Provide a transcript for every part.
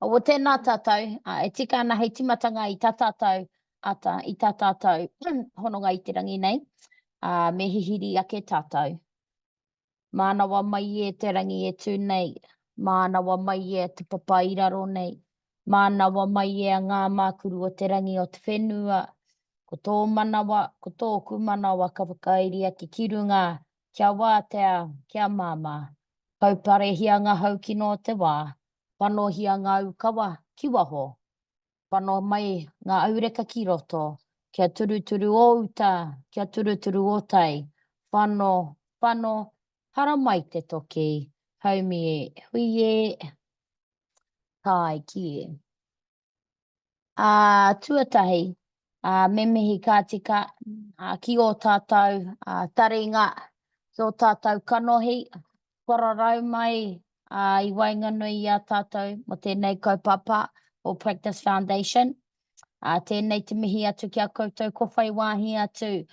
O tēnā tātou, e tika ana hei timatanga I tā tātou, ata I tā tātou hononga I te rangi nei, me hihiri ake tātou. Mānawa mai e te rangi e tū nei, mānawa mai e te papa I raro nei, mānawa mai e a ngā mākuru o te rangi o te whenua, ko tō manawa, ko tōku manawa ka whakairia ki kirunga, kia wātea, kia māma, kaupare hianga hau ki no te wā, whano hianga ukawa ki waho, whano mai ngā aureka ki roto, kia turuturu o uta, kia turuturu o tai, whano, hara mai te toki, haumi e, hui e, kai ki e. Tuatahi, me mihi ka tika, ki o tātou, taringa, ki o tātou kanohi, whararau mai, I wainganui I a tātou, mo tēnei kaupapa o Practice Foundation. Tēnei te mihi atu ki a koutou, ko whai wāhi atu,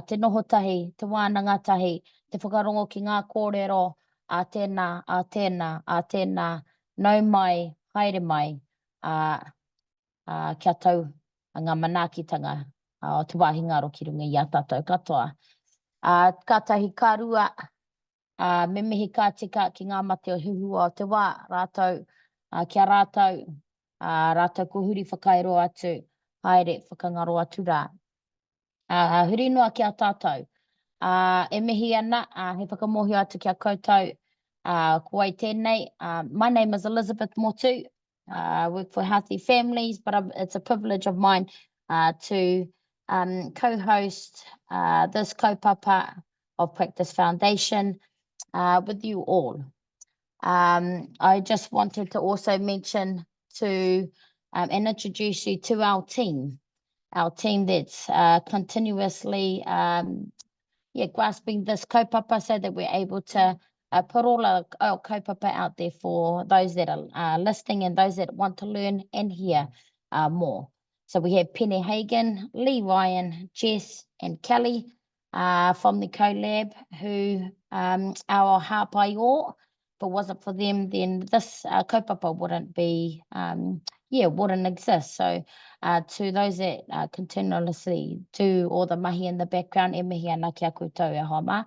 te noho tahi, te wānanga tahi, te whakarongo ki ngā kōrero, tēnā, nau mai, haere mai, kia tau ngā manaakitanga o te wāhi ngaro ki runga I a tātou katoa. Kātahi kārua, me mihi ka tika ki ngā mate o huhua o te wā, rātou, kia rātou, rātou ko huri whakaero atu, haere whakangaro atu rā. Huri noa ki a tātou, e mihi ana, he whakamohio atu ki a koutou, ko ai tēnei, my name is Elizabeth Motu, I work for Healthy Families, but it's a privilege of mine to co-host this kaupapa of Practice Foundation with you all. I just wanted to also mention to and introduce you to our team that's continuously grasping this kaupapa so that we're able to put all our kaupapa out there for those that are listening and those that want to learn and hear more. So we have Penny Hagan, Lee Ryan, Jess and Kelly from the CoLab who our hapai o, if it wasn't for them then this kaupapa wouldn't be, wouldn't exist. So to those that continuously do all the mahi in the background, e mihi ana ki a koutou e homa.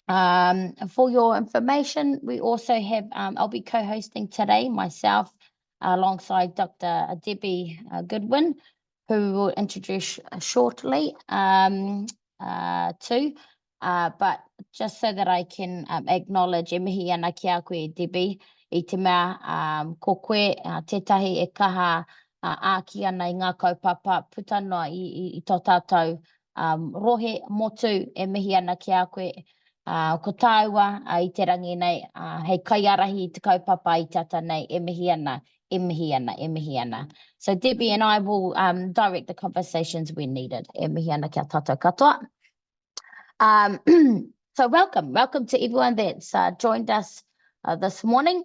For your information, we also have, I'll be co-hosting today myself alongside Dr. Debbie Goodwin, who will introduce shortly too. But just so that I can acknowledge e mihi ana ki a koe Debbie, I te mea ko koe tētahi e kaha āki ana I ngā kaupapa putanoa I tō tātou rohe motu e mihi ana ki a koe. Ko tāua I te rangi nei, hei kaiarahi I te kaupapa I tata nei, e mihi ana. So Debbie and I will direct the conversations when needed. E mihi ana kia tātou katoa. So welcome to everyone that's joined us this morning.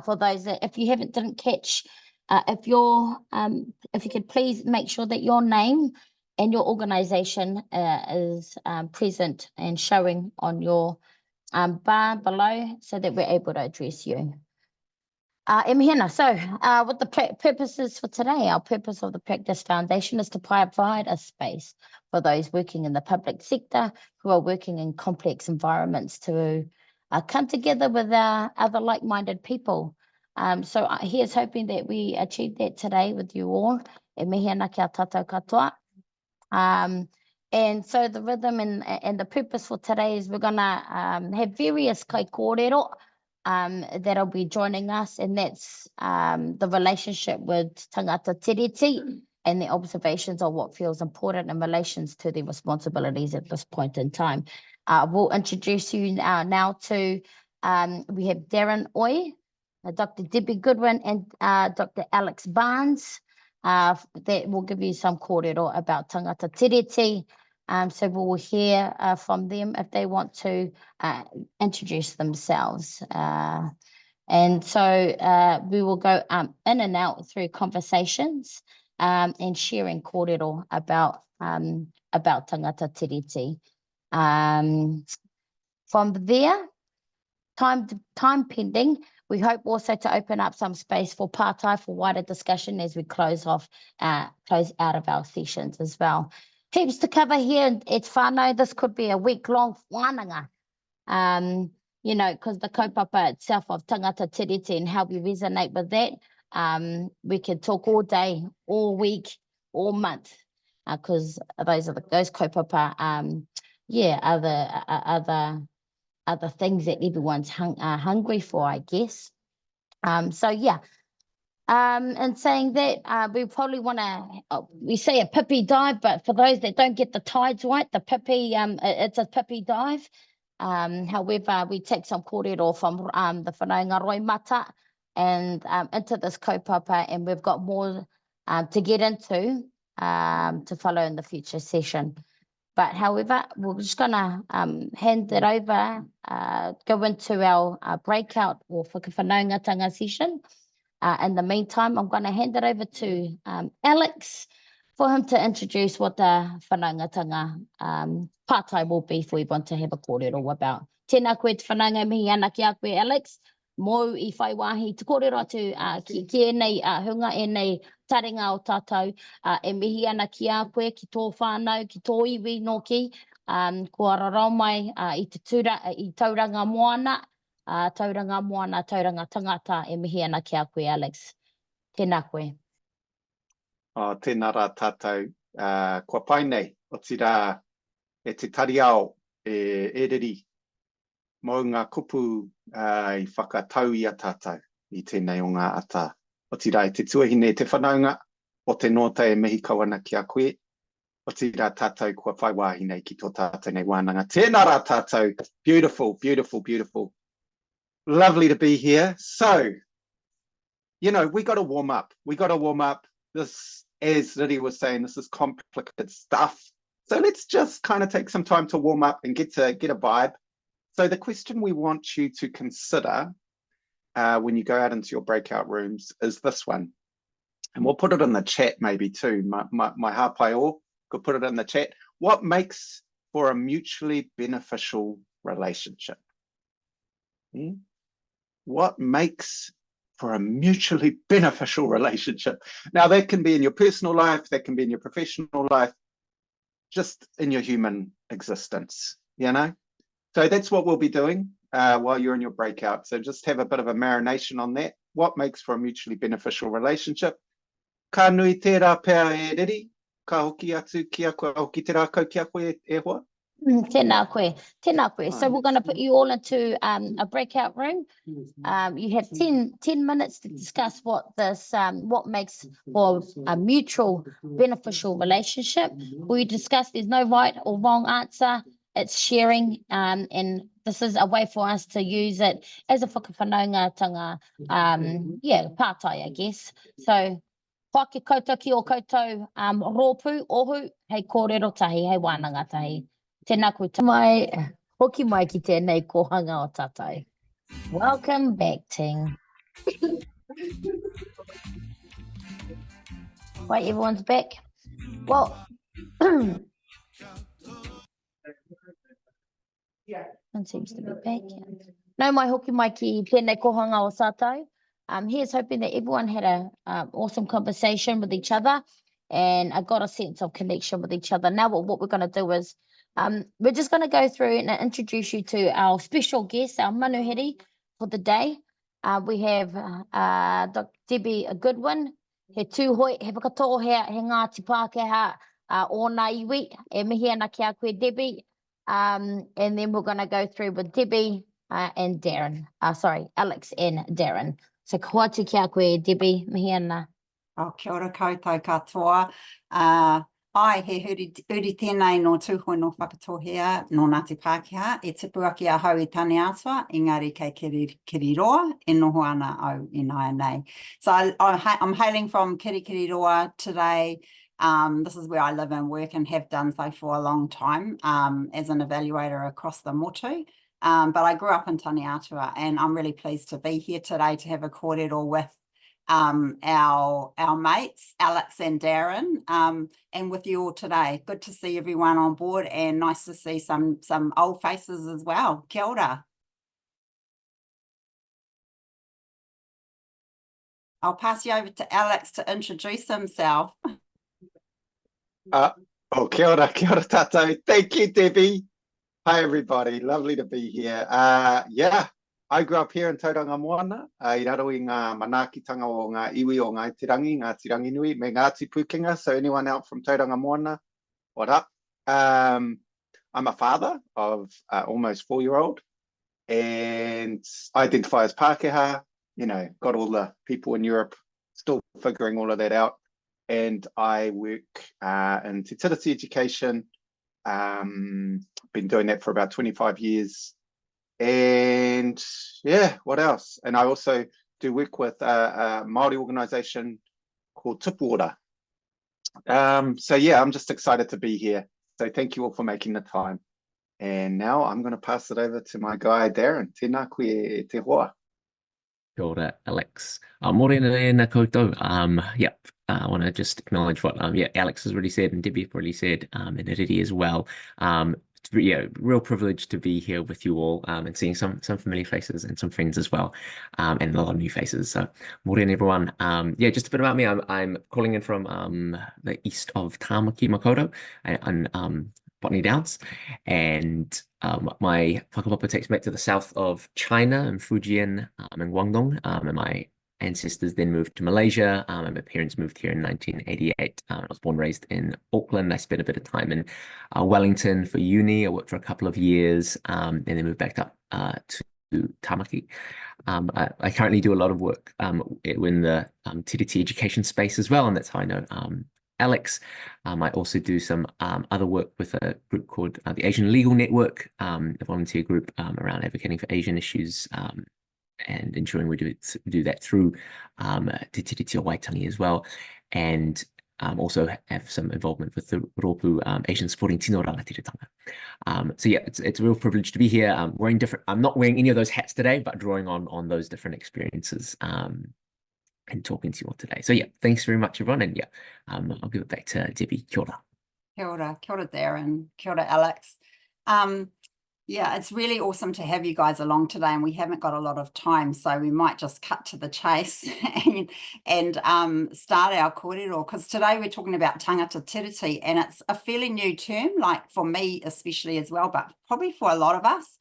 For those that, if you didn't catch, if you could please make sure that your name and your organisation is present and showing on your bar below so that we're able to address you. So what the purposes for today, our purpose of the Practice Foundation is to provide a space for those working in the public sector who are working in complex environments to come together with other like-minded people. So here's hoping that we achieve that today with you all. E mihi ana kia tātou katoa. And so the rhythm and the purpose for today is we're going to have various Kaikōrero that'll be joining us, and that's the relationship with Tangata Tiriti and the observations of what feels important in relation to their responsibilities at this point in time. We'll introduce you now to, we have Darryn Ooi, Dr. Debbie Goodwin and Dr. Alex Barnes that will give you some kōrero about Tangata Tiriti. So we'll hear from them if they want to introduce themselves. And so we will go in and out through conversations and sharing kōrero about Tangata Tiriti. From there, time pending, We hope also to open up some space for pātai for wider discussion as we close out of our sessions as well. Heaps to cover here. It's whānau. This could be a week-long wānanga. You know, because the kaupapa itself of Tangata Tiriti and how we resonate with that, we could talk all day, all week, all month, because those kaupapa, are the things that everyone's hungry for, I guess. And saying that, we probably want to, we say a pipi dive, but for those that don't get the tides right, the pipi, it's a pipi dive. However, we take some kōrero from the Whanaungatanga mata and into this kaupapa, and we've got more to get into to follow in the future session. But however, we're just going to hand it over, go into our breakout or whakawhanaungatanga session. In the meantime, I'm going to hand it over to Alex for him to introduce what the whanaungatanga pātai will be if we want to have a kōrero about. Tēnā koe te whanaunga mihi ana ki a koe, Alex. Mō I whai wāhi te kōrero atu ki enei hunga, enei taringa o tātou, e mihi ana ki a koe, ki tō whānau, ki tō iwi no ki, kua rarau mai I tauranga moana, tauranga tangata, e mihi ana ki a koe, Alex. Tēnā koe. Tēnā rā tātou, kua pai nei, o tira e te tariao e riri mō ngā kupu I whakatauia tātou I tēnei o ngā ata. O tira e te tuahine te whanaunga, o te nota e mihi kawana ki a koe, o tira tātou kua whai wāhine ki tō tātou nei wānanga. Tēnā rā tātou, beautiful, beautiful, beautiful. Lovely to be here. So, you know, we got to warm up. We got to warm up. This, as Riri was saying, this is complicated stuff. So let's just kind of take some time to warm up and get a vibe. So the question we want you to consider when you go out into your breakout rooms is this one. And we'll put it in the chat maybe too. My hapai o could put it in the chat. What makes for a mutually beneficial relationship? What makes for a mutually beneficial relationship? Now that can be in your personal life, that can be in your professional life, just in your human existence, you know? So that's what we'll be doing while you're in your breakout. So just have a bit of a marination on that. What makes for a mutually beneficial relationship? Ka nui tērā pēr e riri, ka hoki atu ki a koe, hoki te rākau ki a koe e hoa? Tēnā koe, tēnā koe. So we're going to put you all into a breakout room. You have 10 minutes to discuss what makes for a mutual beneficial relationship. We discuss there's no right or wrong answer. It's sharing, and this is a way for us to use it as a whakawhanaungatanga, pātai, I guess. So, whake koutou ki o koutou rōpū, ohu, hei kōrero tahi, hei wānanga tahi. Tēnā koe mai, hoki mai ki tēnei kohanga o tātai. Welcome back, Ting. Right, everyone's back. Well, one seems to be back. No mai hoki mai ki tēnei kohanga o tātai. Here's hoping that everyone had an awesome conversation with each other and I got a sense of connection with each other. Now what we're going to do is we're just going to go through and introduce you to our special guest, our manuhiri for the day. We have Dr Debbie Goodwin, he Tūhoe, he Whakatōhea, he Ngāi Pākehā o Ngāi iwi, e mihi ana ki a koe Debbie. And then we're going to go through with Debbie and Darryn. Alex and Darryn. So kua atu ki a koe Debbie, mihi ana. Kia ora koutou katoa. Ai, he uri tēnei no Tūhoe no Whakatōhea no Ngāi Pākehā, e tipu aki a hau I tāne atua, engari kei Kiriroa, e noho ana au I nai nei. So I'm hailing from Kiriroa today. This is where I live and work and have done so for a long time as an evaluator across the motu. But I grew up in Tāne Atua and I'm really pleased to be here today to have a kōrero with our mates, Alex and Darryn, and with you all today. Good to see everyone on board and nice to see some old faces as well. Kia ora. I'll pass you over to Alex to introduce himself. Kia ora tātou. Thank you, Debbie. Hi, everybody. Lovely to be here. Yeah, I grew up here in Tauranga Moana. I raro I ngā manaakitanga o ngā iwi o Ngāi Tirangi Nui, me Ngāti Pukenga. So anyone out from Tauranga Moana, what up? I'm a father of almost 4-year-old and I identify as Pākehā. You know, got all the people in Europe still figuring all of that out. And I work in Te Tiriti education. Been doing that for about 25 years. And yeah, what else? And I also do work with a Māori organisation called Tupuora. So yeah, I'm just excited to be here. So thank you all for making the time. And now I'm going to pass it over to my guy, Darryn. Tēnā koe e te hoa. Kia ora, Alex. Morena nā koutou. I want to just acknowledge what Alex has already said and Debbie have already said, and Tiriti as well. It's real privilege to be here with you all and seeing some familiar faces and some friends as well, and a lot of new faces. So, morena everyone. Just a bit about me. I'm calling in from the east of Tāmaki, Makaurau, and Botany Downs, and my whakapapa takes me back to the south of China and Fujian and Guangdong, and my ancestors then moved to Malaysia, and my parents moved here in 1988. I was born and raised in Auckland. I spent a bit of time in Wellington for uni. I worked for a couple of years, and then moved back up to Tāmaki. I currently do a lot of work in the Tiriti education space as well, and that's how I know Alex. I also do some other work with a group called the Asian Legal Network, a volunteer group around advocating for Asian issues and ensuring we do that through Te Tiriti o Waitangi as well. And also have some involvement with the Rōpū Asian Sporting Tino Rangatiratanga. So yeah, it's a real privilege to be here. I'm not wearing any of those hats today, but drawing on those different experiences and talking to you all today. So yeah, thanks very much, everyone. And yeah, I'll give it back to Debbie. Kia ora. Kia ora, Darryn. Kia ora, Alex. Yeah, it's really awesome to have you guys along today, and we haven't got a lot of time, so we might just cut to the chase and start our kōrero, because today we're talking about Tangata Tiriti, and it's a fairly new term, like for me especially as well, but probably for a lot of us.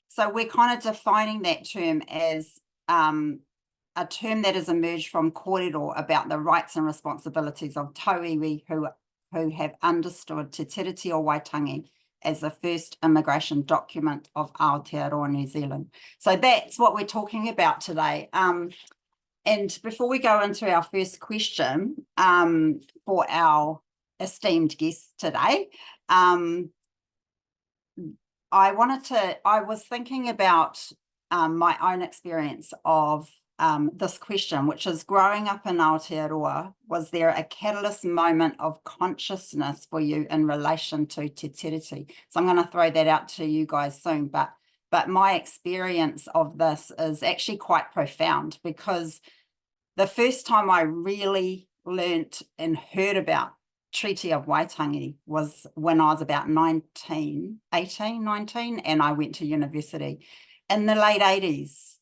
So we're kind of defining that term as a term that has emerged from kōrero about the rights and responsibilities of tauiwi who have understood Te Tiriti o Waitangi as the first immigration document of Aotearoa New Zealand. So that's what we're talking about today. And before we go into our first question for our esteemed guests today, I was thinking about my own experience of this question, which is, growing up in Aotearoa, was there a catalyst moment of consciousness for you in relation to Te Tiriti? So I'm going to throw that out to you guys soon, but my experience of this is actually quite profound, because the first time I really learnt and heard about Treaty of Waitangi was when I was about 19, and I went to university in the late 80s.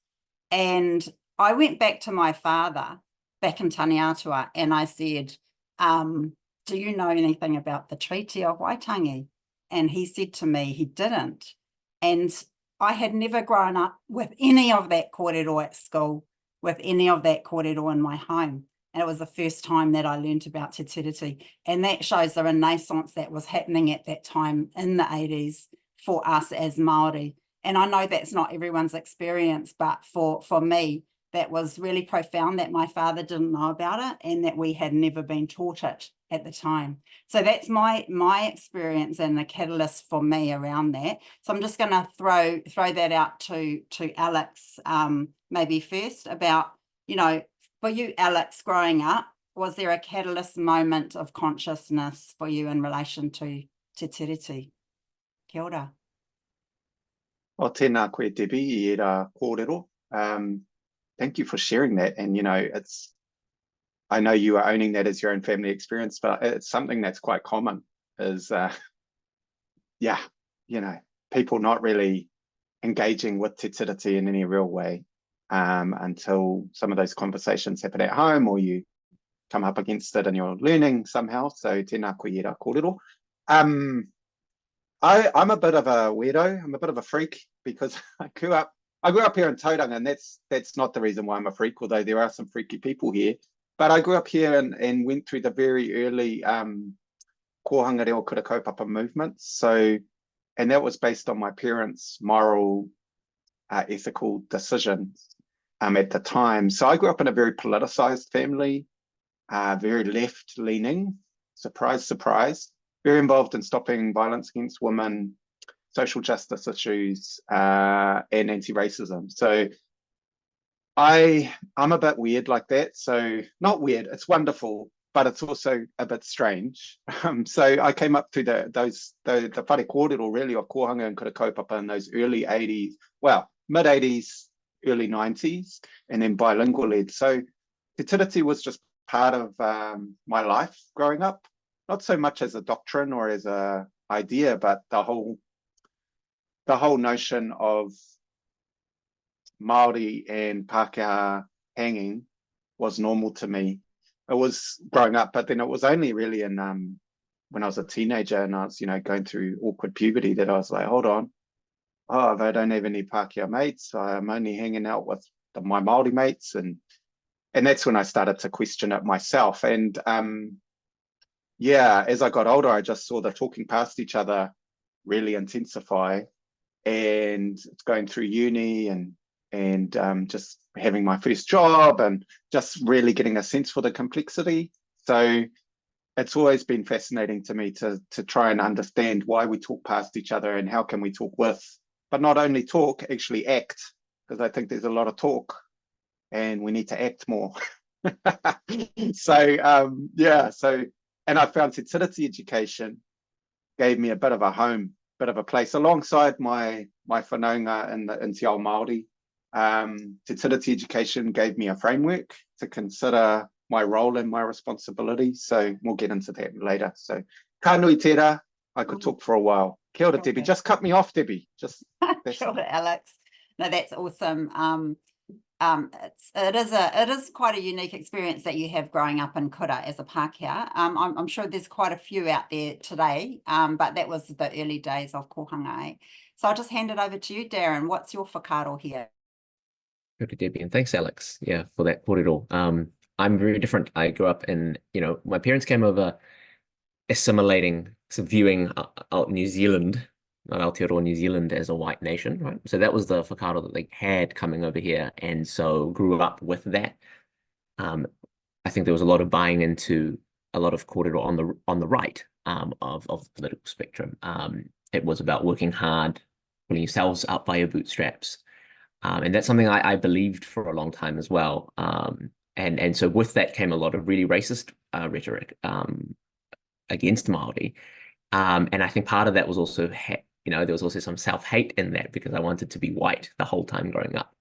And I went back to my father back in Taniatua and I said, do you know anything about the Treaty of Waitangi? And he said to me he didn't. And I had never grown up with any of that kōrero at school, with any of that kōrero in my home. And it was the first time that I learned about Te Tiriti. And that shows the renaissance that was happening at that time in the 80s for us as Māori. And I know that's not everyone's experience, but for me, that was really profound that my father didn't know about it and that we had never been taught it at the time. So that's my experience and the catalyst for me around that. So I'm just going to throw that out to Alex maybe first about, you know, for you, Alex, growing up, was there a catalyst moment of consciousness for you in relation to Te Tiriti? Kia ora. O tēnā koe Debbie, I rā kōrero. Thank you for sharing that. And, you know, I know you are owning that as your own family experience, but it's something that's quite common is, yeah, you know, people not really engaging with Te Tiriti in any real way. until some of those conversations happen at home or you come up against it and you're learning somehow. So tēnā koe kōrero. I'm a bit of a weirdo. I'm a bit of a freak because I grew up here in Tauranga, and that's not the reason why I'm a freak, although there are some freaky people here. But I grew up here and went through the very early kohanga reo kura kaupapa movement. So, and that was based on my parents' moral, ethical decisions at the time. So I grew up in a very politicized family, very left-leaning, surprise, surprise, very involved in stopping violence against women, social justice issues, and anti-racism. So I'm a bit weird like that. So not weird, it's wonderful, but it's also a bit strange. So I came up through the whare kōrero really of kohanga and kura kaupapa in those early 80s, well, mid 80s, early 90s, and then bilingual ed. So Te Tiriti was just part of my life growing up, not so much as a doctrine or as a idea, but the whole notion of Māori and Pākehā hanging was normal to me. It was growing up, but then it was only really in when I was a teenager and I was, going through awkward puberty that I was like, hold on, oh, I don't have any Pākehā mates. I'm only hanging out with my Māori mates, and that's when I started to question it myself. And yeah, as I got older, I just saw the talking past each other really intensify, and going through uni and just having my first job and just really getting a sense for the complexity. So it's always been fascinating to me to try and understand why we talk past each other and how can we talk with, but not only talk, actually act, because I think there's a lot of talk and we need to act more. So yeah, and I found Te Tiriti education gave me a bit of a home, bit of a place alongside my whanaunga in Te Ao Māori. Te Tiriti education gave me a framework to consider my role and my responsibility. So we'll get into that later. So ka nui tērā, I could talk for a while. Kia ora, Debbie. Just cut me off, Debbie. Just Kia ora, Alex. No, that's awesome. It is quite a unique experience that you have growing up in kura as a Pākehā. I'm sure there's quite a few out there today, but that was the early days of kohanga. So I'll just hand it over to you, Darryn. What's your whakaaro here? Dr Debbie, and thanks, Alex, for that kōrero. I'm very different. I grew up in, my parents came over assimilating, so viewing New Zealand, not Aotearoa New Zealand, as a white nation, right? So that was the whakaaro that they had coming over here, and so grew up with that. I think there was a lot of buying into a lot of kōrero on the right of the political spectrum. It was about working hard, pulling yourselves up by your bootstraps. And that's something I believed for a long time as well. And so with that came a lot of really racist rhetoric against Māori. And I think part of that was also, there was also some self-hate in that because I wanted to be white the whole time growing up.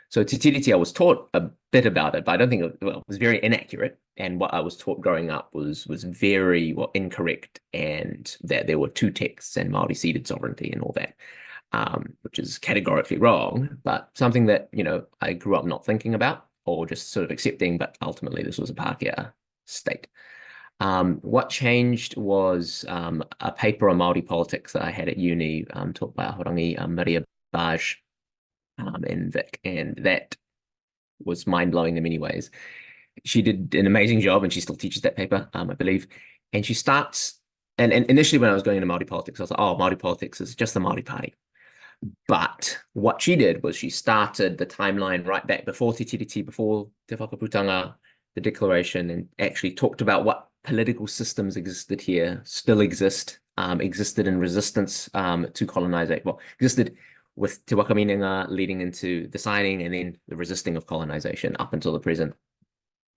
So Te Tiriti, I was taught a bit about it, but I don't think it was very inaccurate. And what I was taught growing up was very incorrect, and that there were two texts and Māori ceded sovereignty and all that. Which is categorically wrong, but something that, I grew up not thinking about or just sort of accepting, but ultimately this was a Pākehā state. What changed was a paper on Māori politics that I had at uni, taught by Ahorangi Maria Baj and Vic, and that was mind-blowing in many ways. She did an amazing job, and she still teaches that paper, I believe, and she starts, and initially when I was going into Māori politics, I was like, oh, Māori politics is just the Māori Party. But what she did was she started the timeline right back before Te Tiriti, before Te Whakaputanga, the declaration, and actually talked about what political systems existed here, still exist, existed in resistance to colonization. Well, existed with Te Wakaminenga leading into the signing and then the resisting of colonization up until the present.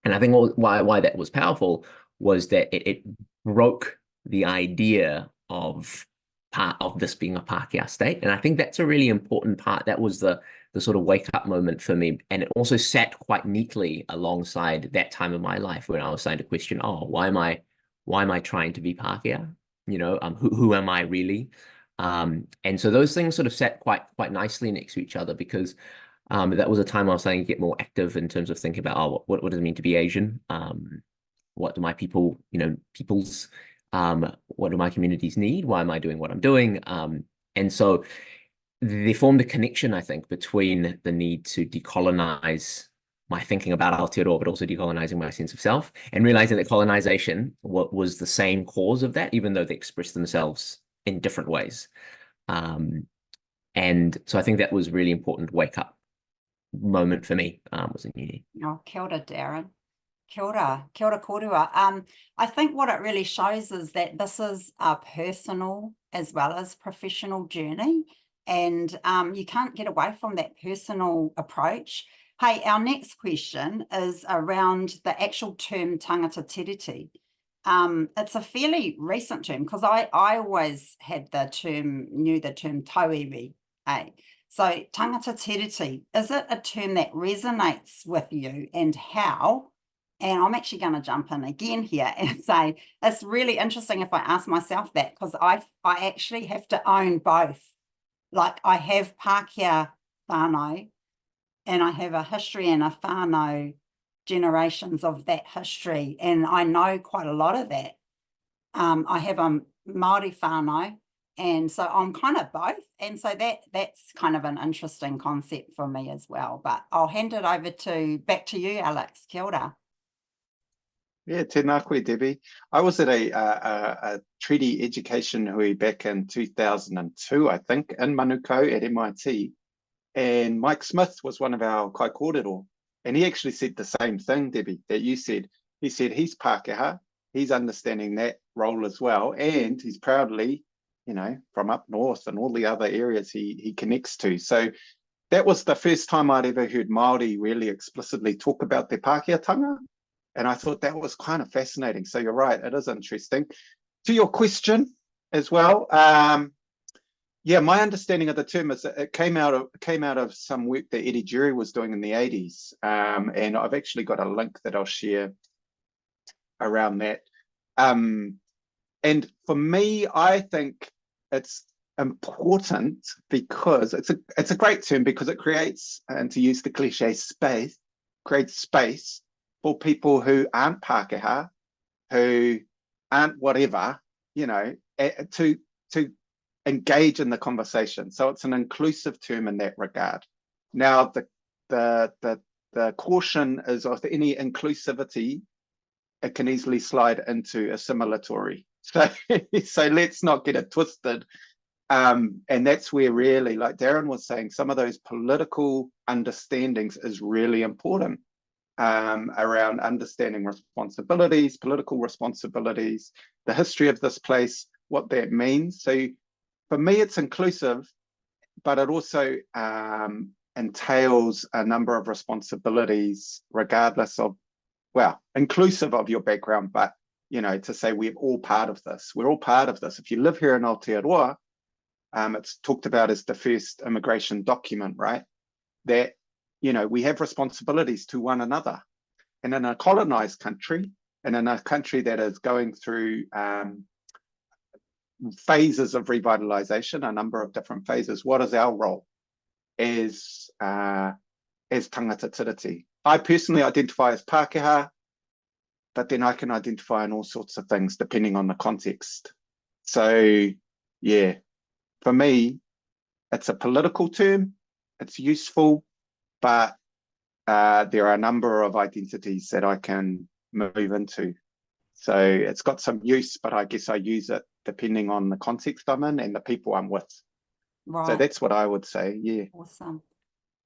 And I think why that was powerful was that it broke the idea of part of this being a Pākehā state. And I think that's a really important part. That was the sort of wake up moment for me. And it also sat quite neatly alongside that time of my life when I was starting to question, oh, why am I trying to be Pākehā? Who am I really? And so those things sort of sat quite nicely next to each other, because That was a time I was starting to get more active in terms of thinking about, oh, what does it mean to be Asian? What do my people, what do my communities need? Why am I doing what I'm doing? And so they formed a connection, I think, between the need to decolonize my thinking about Aotearoa, but also decolonizing my sense of self, and realizing that colonization was the same cause of that, even though they expressed themselves in different ways. And so I think that was really important wake up moment for me, was in uni. Oh, kia ora, Darryn. Kia ora kōrero. I think what it really shows is that this is a personal as well as professional journey, and you can't get away from that personal approach. Hey, our next question is around the actual term Tangata Tiriti. It's a fairly recent term, because I always knew the term tauiwi. So Tangata Tiriti, is it a term that resonates with you, and how? And I'm actually going to jump in again here and say it's really interesting if I ask myself that, because I actually have to own both. Like, I have Pākehā whānau, and I have a history and a whānau, generations of that history, and I know quite a lot of that. I have a Māori whānau, and so I'm kind of both, and so that's kind of an interesting concept for me as well. But I'll hand it over back to you, Alex. Kia ora. Yeah, tēnā koe, Debbie. I was at a treaty education hui back in 2002, I think, in Manukau at MIT. And Mike Smith was one of our Kaikōrero. And he actually said the same thing, Debbie, that you said. He said he's Pākehā, he's understanding that role as well. And he's proudly, from up north and all the other areas he connects to. So that was the first time I'd ever heard Māori really explicitly talk about their Pākehātanga. And I thought that was kind of fascinating. So you're right, it is interesting. To your question as well, yeah, my understanding of the term is that it came out of some work that Eddie Jury was doing in the 80s. And I've actually got a link that I'll share around that. And for me, I think it's important because it's a great term, because it creates, and to use the cliche, creates space for people who aren't Pākehā, who aren't whatever, to engage in the conversation. So it's an inclusive term in that regard. Now, the caution is of any inclusivity, it can easily slide into assimilatory. So let's not get it twisted. And that's where really, like Darryn was saying, some of those political understandings is really important. Around understanding responsibilities, political responsibilities, the history of this place, what that means. So for me, it's inclusive, but it also entails a number of responsibilities, regardless of, inclusive of your background, but, to say we're all part of this. We're all part of this. If you live here in Aotearoa, it's talked about as the first immigration document, right? That we have responsibilities to one another. And in a colonized country, and in a country that is going through phases of revitalization, a number of different phases, what is our role as Tangata Tiriti? I personally identify as Pākehā, but then I can identify in all sorts of things depending on the context. So, yeah, for me, it's a political term, it's useful, but there are a number of identities that I can move into. So it's got some use, but I guess I use it depending on the context I'm in and the people I'm with. Right. So that's what I would say, yeah. Awesome.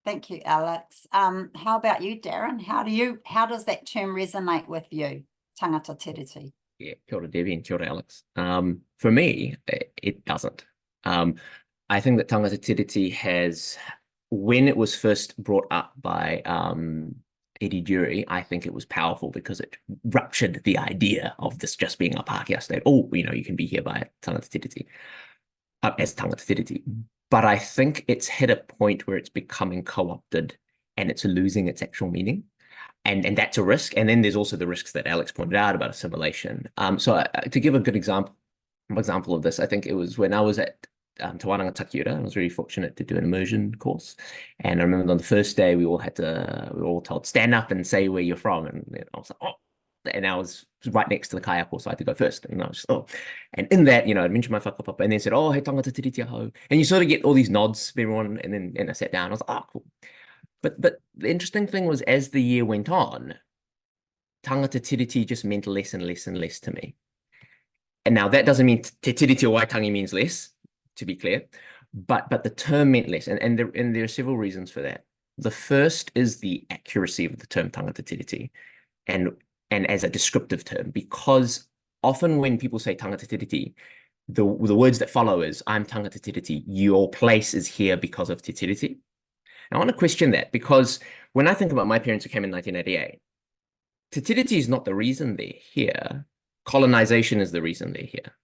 Thank you, Alex. How about you, Darryn? How does that term resonate with you, Tangata Tiriti? Yeah, kia ora, Debbie, and kia ora, Alex. For me, it doesn't. I think that Tangata Tiriti has, when it was first brought up by Eddie Jury, I think it was powerful because it ruptured the idea of this just being a Pākehā state. Oh, you can be here by Tangata Tiriti, as Tangata Tiriti. But I think it's hit a point where it's becoming co-opted and it's losing its actual meaning. And that's a risk. And then there's also the risks that Alex pointed out about assimilation. So to give a good example of this, I think it was when I was at to Whanaungatanga. I was really fortunate to do an immersion course. And I remember on the first day, we were all told, stand up and say where you're from. And I was like, oh, and I was right next to the kaiako, so I had to go first. And I was just, oh. And in that, I mentioned my whakapapa, and then said, oh, hey, Tangata Tiriti aho. And you sort of get all these nods from everyone. And I sat down. I was like, oh, cool. But the interesting thing was, as the year went on, Tangata Tiriti just meant less and less and less to me. And now that doesn't mean Te Tiriti o Waitangi means less, to be clear, but the term meant less. And there are several reasons for that. The first is the accuracy of the term Tangata Tiriti. And as a descriptive term, because often when people say Tangata Tiriti, the words that follow is, I'm Tangata Tiriti, your place is here because of Te Tiriti. I want to question that, because when I think about my parents who came in 1988, Te Tiriti is not the reason they're here. Colonization is the reason they're here.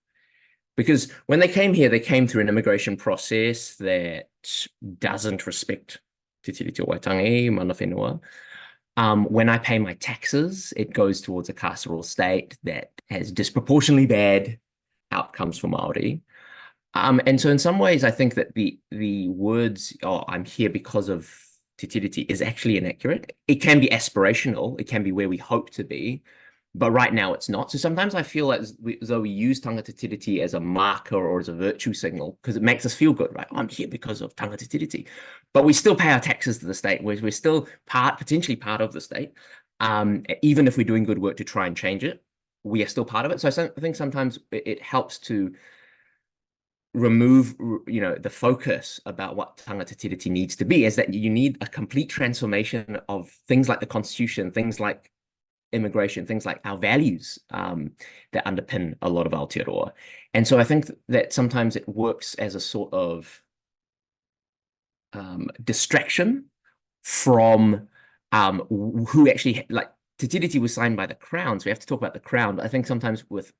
Because when they came here, they came through an immigration process that doesn't respect Te Tiriti o Waitangi, mana whenua. When I pay my taxes, it goes towards a carceral state that has disproportionately bad outcomes for Māori. And so in some ways, I think that the words, oh, I'm here because of Te Tiriti, is actually inaccurate. It can be aspirational. It can be where we hope to be. But right now it's not. So sometimes I feel as though we use Tangata Tiriti as a marker or as a virtue signal because it makes us feel good, right? I'm here because of Tangata Tiriti. But we still pay our taxes to the state. We're still potentially part of the state. Even if we're doing good work to try and change it, we are still part of it. So I think sometimes it helps to remove, the focus about what Tangata Tiriti needs to be, is that you need a complete transformation of things like the Constitution, things like immigration, things like our values that underpin a lot of Aotearoa. And so I think that sometimes it works as a sort of distraction from who actually, like, Te Tiriti was signed by the Crown, so we have to talk about the Crown. But I think sometimes with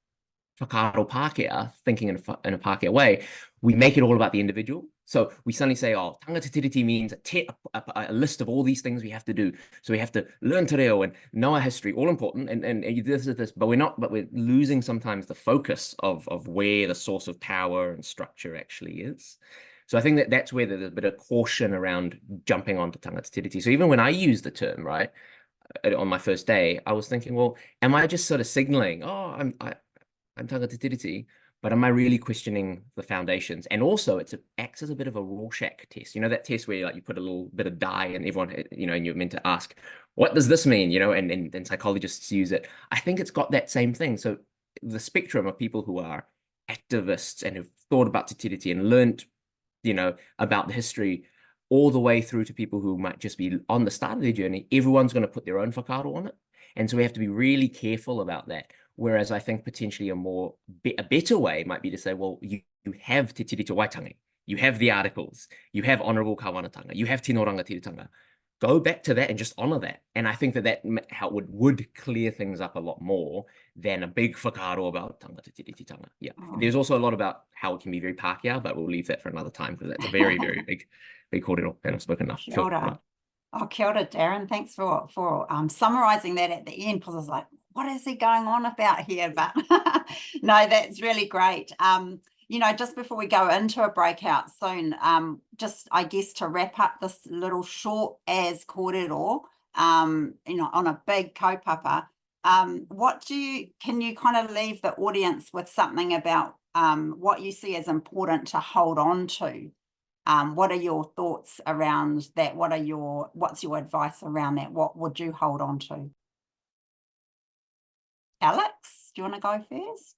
Whakaro Pākehā, thinking in a Pākehā way, we make it all about the individual. So we suddenly say, oh, Tangata Tiriti means a list of all these things we have to do. So we have to learn te reo and know our history, all important, and this, but we're losing sometimes the focus of where the source of power and structure actually is. So I think that's where there's a bit of caution around jumping onto Tangata Tiriti. So even when I use the term, right, on my first day, I was thinking, well, am I just sort of signaling, oh, I'm Tangata Tiriti, but am I really questioning the foundations? And also, it acts as a bit of a Rorschach test. That test where you put a little bit of dye and everyone, and you're meant to ask, what does this mean? And psychologists use it. I think it's got that same thing. So the spectrum of people who are activists and have thought about Te Tiriti and learned, about the history, all the way through to people who might just be on the start of their journey, everyone's going to put their own whakaro on it. And so we have to be really careful about that. Whereas I think potentially a better way might be to say, well, you have Te Tiriti o Waitangi, you have the articles, you have Honourable Kāwanatanga, you have Tino Rangatiratanga. Go back to that and just honour that. And I think that would clear things up a lot more than a big whakaro about Tangata Tirititanga. Yeah. Oh. There's also a lot about how it can be very Pākehā, but we'll leave that for another time because that's a very, very big kōrero, and I've spoken enough. Kia ora. Oh, kia ora, Darryn. Thanks for summarising that at the end, because I was like, what is he going on about here? But no, that's really great. Just before we go into a breakout soon, just, I guess, to wrap up this little short as kōrero, on a big kaupapa, can you kind of leave the audience with something about what you see as important to hold on to? What are your thoughts around that? What's your advice around that? What would you hold on to? Alex, do you want to go first?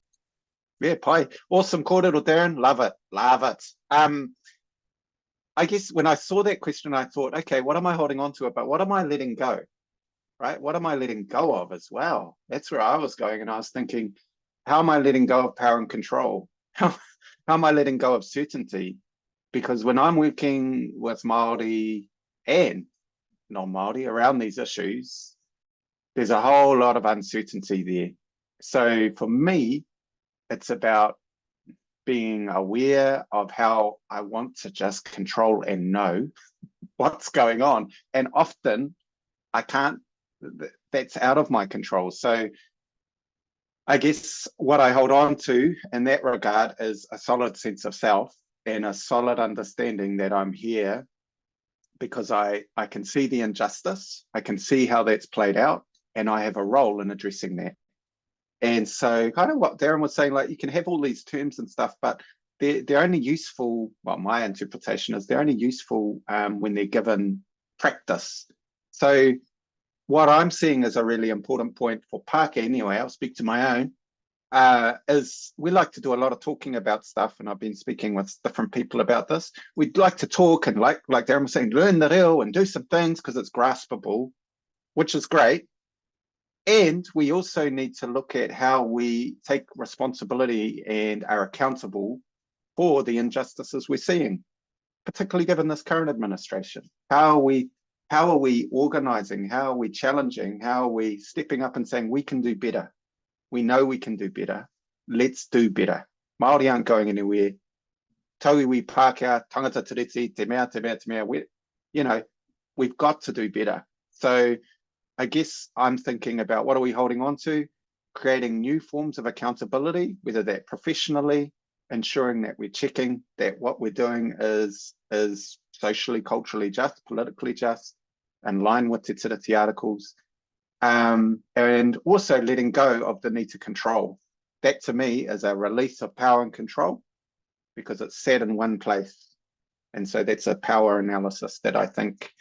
Yeah, pai. Awesome kōrero, Darryn. Love it. Love it. I guess when I saw that question, I thought, okay, what am I holding on to? But what am I letting go? Right? What am I letting go of as well? That's where I was going. And I was thinking, how am I letting go of power and control? How am I letting go of certainty? Because when I'm working with Māori and non-Māori around these issues, there's a whole lot of uncertainty there. So for me, it's about being aware of how I want to just control and know what's going on. And often I can't, that's out of my control. So I guess what I hold on to in that regard is a solid sense of self, and a solid understanding that I'm here because I can see the injustice, I can see how that's played out, and I have a role in addressing that. And so kind of what Darryn was saying, like you can have all these terms and stuff, but they're only useful, well, my interpretation is they're only useful when they're given practice. So what I'm seeing as a really important point for Pākehā anyway, I'll speak to my own, is we like to do a lot of talking about stuff, and I've been speaking with different people about this. We'd like to talk and like Darryn was saying, learn the reo and do some things because it's graspable, which is great. And we also need to look at how we take responsibility and are accountable for the injustices we're seeing, particularly given this current administration. How are we organising? How are we challenging? How are we stepping up and saying we can do better? We know we can do better. Let's do better. Māori aren't going anywhere. Tauiwi, Pākehā, Tangata Tiriti, te mea, te mea, te mea. You know, we've got to do better. So I guess I'm thinking about what are we holding on to, creating new forms of accountability, whether that professionally, ensuring that we're checking that what we're doing is socially, culturally just, politically just, in line with Te Tiriti articles, and also letting go of the need to control. That to me is a release of power and control because it's set in one place. And so that's a power analysis that I think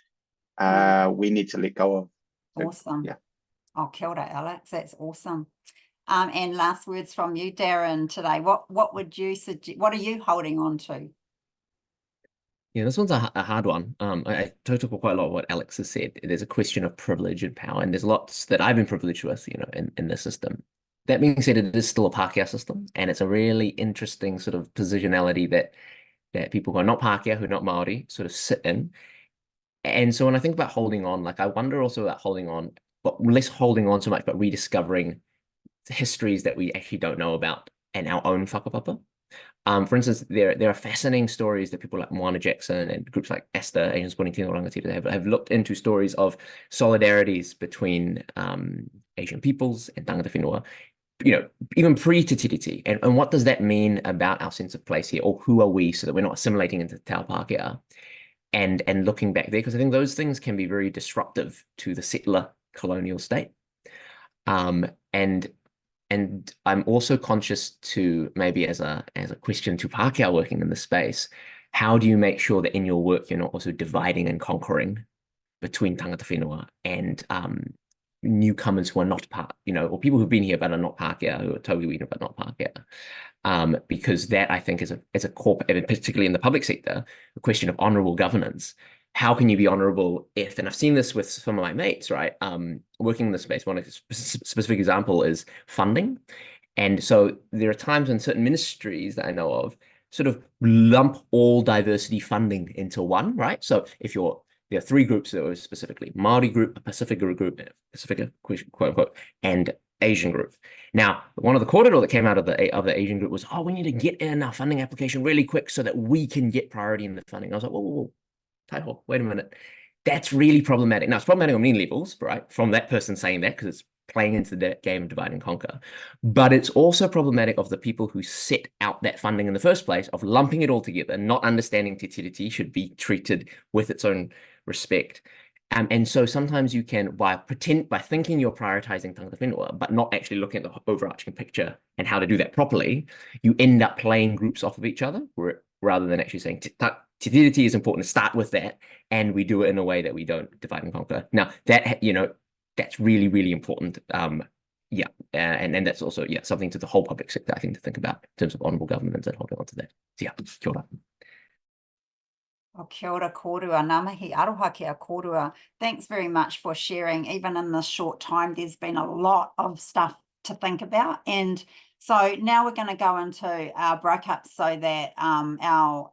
we need to let go of. Awesome. Yeah. Oh, kia ora, Alex. That's awesome. And last words from you, Darryn, today. What would you suggest? What are you holding on to? Yeah, this one's a hard one. I talked quite a lot of what Alex has said. There's a question of privilege and power, and there's lots that I've been privileged with, you know, in the system. That being said, it is still a Pākehā system, and it's a really interesting sort of positionality that people who are not Pākehā, who are not Māori, sort of sit in. And so when I think about holding on, like I wonder also about holding on, but less holding on so much, but rediscovering histories that we actually don't know about and our own whakapapa. For instance, there are fascinating stories that people like Moana Jackson and groups like ASTA, Asian Sporting Team Rangatira, have looked into stories of solidarities between Asian peoples and tangata whenua, you know, even pre-Te Tiriti. And what does that mean about our sense of place here, or who are we, so that we're not assimilating into Te Pākehā? And looking back there, because I think those things can be very disruptive to the settler colonial state. And I'm also conscious to maybe as a question to Pākehā working in the space, how do you make sure that in your work you're not also dividing and conquering between tangata whenua and newcomers who are not part, you know, or people who've been here but are not Pākehā, who are tauiwi but not Pākehā. Because that I think is a core, particularly in the public sector, a question of honourable governance. How can you be honourable if, and I've seen this with some of my mates, right? Working in the space, one specific example is funding. And so there are times when certain ministries that I know of sort of lump all diversity funding into one, right? So if there are three groups that were specifically Māori group, Pacifica group, quote unquote, and Asian group. Now, one of the Kōrero that came out of the Asian group was, oh, we need to get in our funding application really quick so that we can get priority in the funding. I was like, whoa. Taiho, wait a minute. That's really problematic. Now, it's problematic on many levels, right? From that person saying that, because it's playing into the game of divide and conquer. But it's also problematic of the people who set out that funding in the first place, of lumping it all together, not understanding Te Tiriti should be treated with its own respect. And so sometimes you can, by thinking you're prioritizing tangata whenua, but not actually looking at the overarching picture and how to do that properly, you end up playing groups off of each other, rather than actually saying, Te Tiriti is important to start with that, and we do it in a way that we don't divide and conquer. Now, that, you know, that's really, really important. And that's also, something to the whole public sector, I think, to think about in terms of honourable governance and holding on to that. So, yeah, kia ora. Oh, kia ora kōrua, ngā mihi aroha kia kōrua. Thanks very much for sharing. Even in this short time, there's been a lot of stuff to think about. And so now we're going to go into our breakup so that our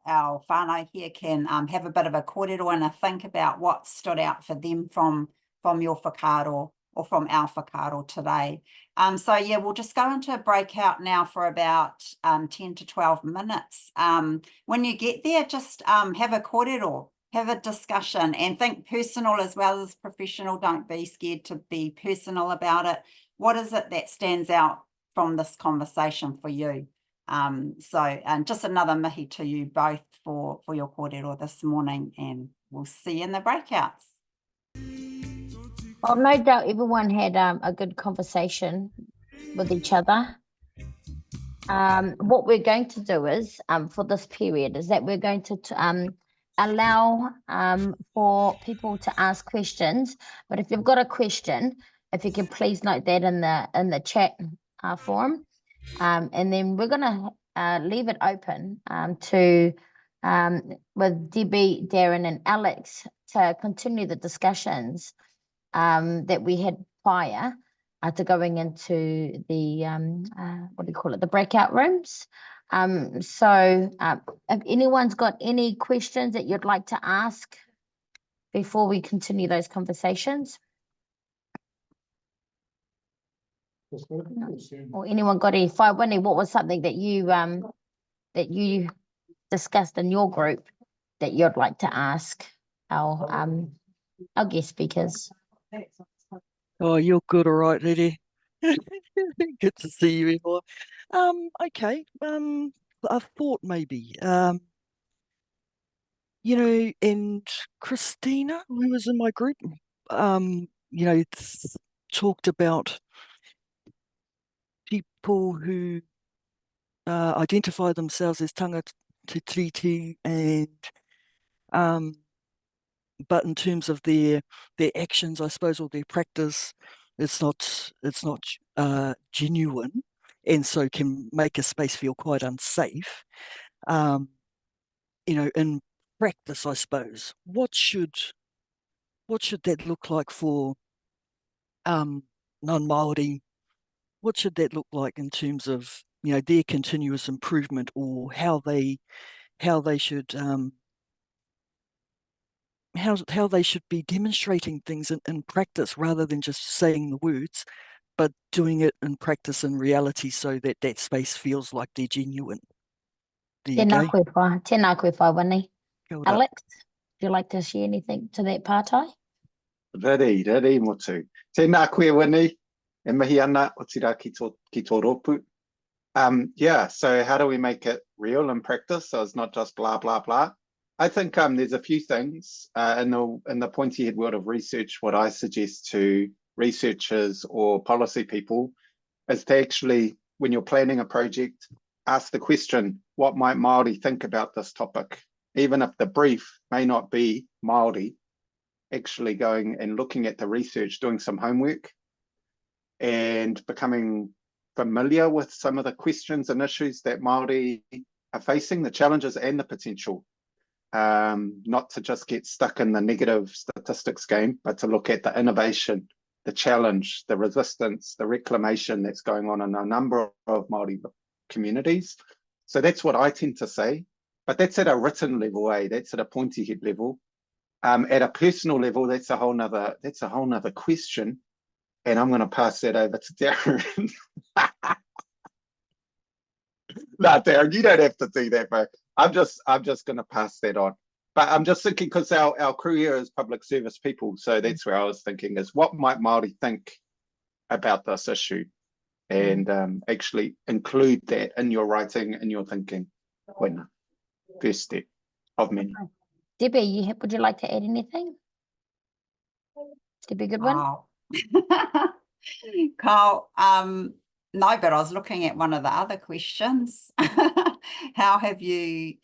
whānau here can have a bit of a kōrero and a think about what stood out for them from your whakaaro or from our whakaaro today. So yeah, we'll just go into a breakout now for about 10 to 12 minutes. When you get there, just have a kōrero, have a discussion, and think personal as well as professional. Don't be scared to be personal about it. What is it that stands out from this conversation for you? And just another mihi to you both for your kōrero this morning, and we'll see you in the breakouts. Well, no doubt everyone had a good conversation with each other. What we're going to do is, for this period, is that we're going to allow for people to ask questions. But if you've got a question, if you can please note that in the chat forum, and then we're going to leave it open to with Debbie, Darryn, and Alex to continue the discussions that we had prior to going into the what do you call it, the breakout rooms. So if anyone's got any questions that you'd like to ask before we continue those conversations, or anyone got any Whaitangi, what was something that you discussed in your group that you'd like to ask our guest speakers? Oh, you're good, all right, Lily. Good to see you, everyone. Okay. I thought maybe, you know, and Christina, who was in my group, you know, talked about people who identify themselves as Tangata Tiriti, and but in terms of their actions, I suppose, or their practice, it's not genuine, and so can make a space feel quite unsafe. You know, in practice, I suppose, what should that look like for non-Māori? What should that look like in terms of, you know, their continuous improvement, or how they should how they should be demonstrating things in practice, rather than just saying the words, but doing it in practice in reality, so that that space feels like they're genuine. There you go. Tēnā koe Whaitangi. Kia ora. Alex, would you like to share anything to that pātai? Rere motu. Tēnā koe Winnie, e mihi ana o tira ki tō rōpu. Yeah, so how do we make it real in practice, so it's not just blah, blah, blah? I think there's a few things in the pointy head world of research. What I suggest to researchers or policy people is to actually, when you're planning a project, ask the question, what might Māori think about this topic? Even if the brief may not be Māori, actually going and looking at the research, doing some homework, and becoming familiar with some of the questions and issues that Māori are facing, the challenges and the potential. Not to just get stuck in the negative statistics game, but to look at the innovation, the challenge, the resistance, the reclamation that's going on in a number of Māori communities. So that's what I tend to say, but that's at a written level, that's at a pointy head level. At a personal level, that's a whole nother question, and I'm going to pass that over to Darryn. No, Darryn, you don't have to do that, bro. I'm just going to pass that on. But I'm just thinking, because our crew here is public service people, so that's where I was thinking is, what might Māori think about this issue, and actually include that in your writing, in your thinking. When first step of many. Debbie, would you like to add anything? Debbie Goodwin? Oh. Carl, no, but I was looking at one of the other questions. How have you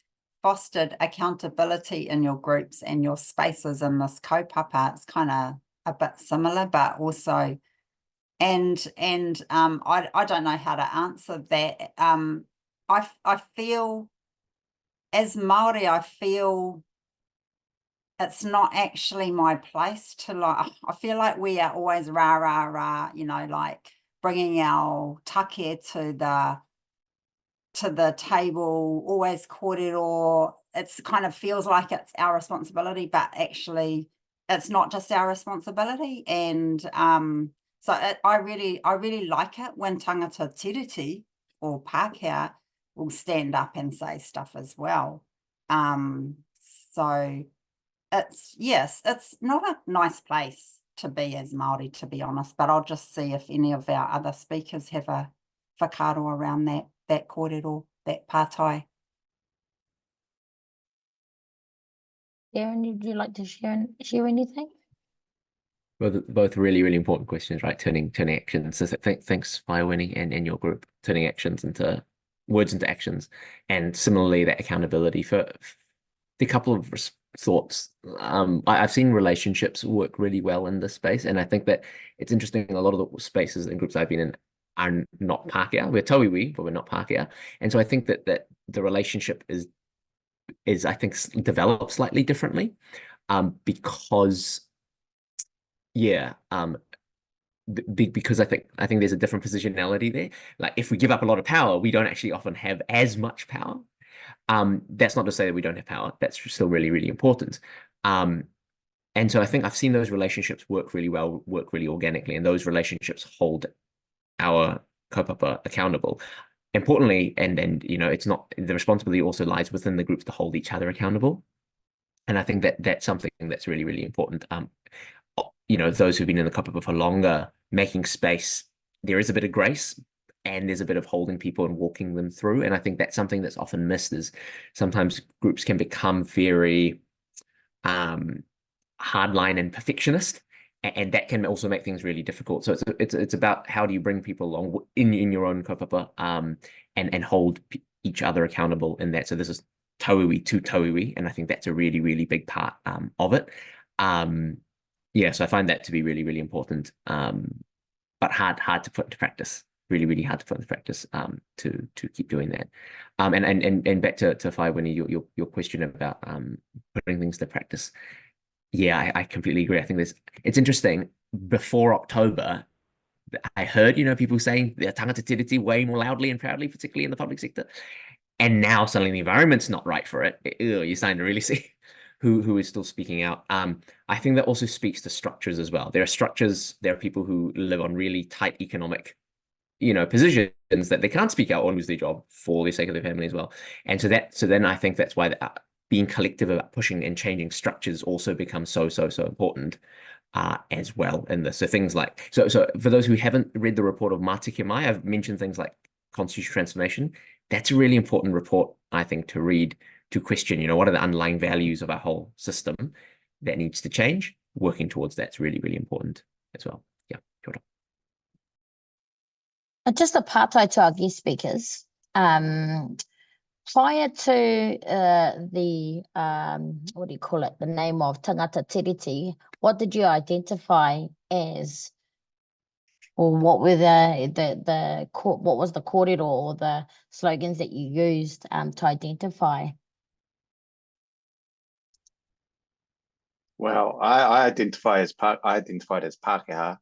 fostered accountability in your groups and your spaces in this kaupapa? It's kind of a bit similar, but also, and I don't know how to answer that. I feel, as Māori, I feel it's not actually my place to, like, I feel like we are always rah, rah, rah, you know, like bringing our take to the table, always kōrero. It's kind of feels like it's our responsibility, but actually it's not just our responsibility. And so I really like it when Tangata Tiriti or Pākehā will stand up and say stuff as well. So it's, yes, it's not a nice place to be as Māori, to be honest, but I'll just see if any of our other speakers have a whakaaro around that kōrero. that pātai. Darryn, would you like to share anything? Both really, really important questions, right? Turning actions. So thanks, Whaitangi and your group, turning actions into words into actions. And similarly, that accountability for the couple of thoughts. I've seen relationships work really well in this space. And I think that it's interesting, a lot of the spaces and groups I've been in are not Pākehā. We're tauiwi, but we're not Pākehā. And so I think that the relationship is I think developed slightly differently, because because I think there's a different positionality there. Like if we give up a lot of power, we don't actually often have as much power. That's not to say that we don't have power. That's still really, really important. And so I think I've seen those relationships work really well, work really organically, and those relationships hold our kaupapa accountable. Importantly, and you know, it's not, the responsibility also lies within the groups to hold each other accountable. And I think that that's something that's really, really important. You know, those who've been in the kaupapa for longer, making space, there is a bit of grace and there's a bit of holding people and walking them through. And I think that's something that's often missed, is sometimes groups can become very hardline and perfectionist, and that can also make things really difficult. So it's about how do you bring people along in your own kaupapa, and hold each other accountable in that. So this is tauiwi to tauiwi, and I think that's a really, really big part of it. Yeah, so I find that to be really, really important, but hard to put into practice. Really, really hard to put into practice, to keep doing that. And back to Whaitangi, your question about putting things to practice. Yeah, I completely agree. I think it's interesting. Before October, I heard, you know, people saying the Tangata Tiriti way more loudly and proudly, particularly in the public sector. And now suddenly the environment's not right for it. You're starting to really see who is still speaking out. I think that also speaks to structures as well. There are structures, there are people who live on really tight economic, you know, positions that they can't speak out or lose their job for the sake of their family as well. And so then I think that's why being collective about pushing and changing structures also becomes so important as well in this. So things like, so for those who haven't read the report of Mātiki Mai, I've mentioned things like constitutional transformation. That's a really important report, I think, to read, to question, you know, what are the underlying values of our whole system that needs to change. Working towards that's really, really important as well. Yeah, kia ora. And just a pātai to our guest speakers, prior to what do you call it, the name of Tangata Tiriti, what did you identify as, or what were what was the kōrero or the slogans that you used to identify? Well, I identified as Pākehā,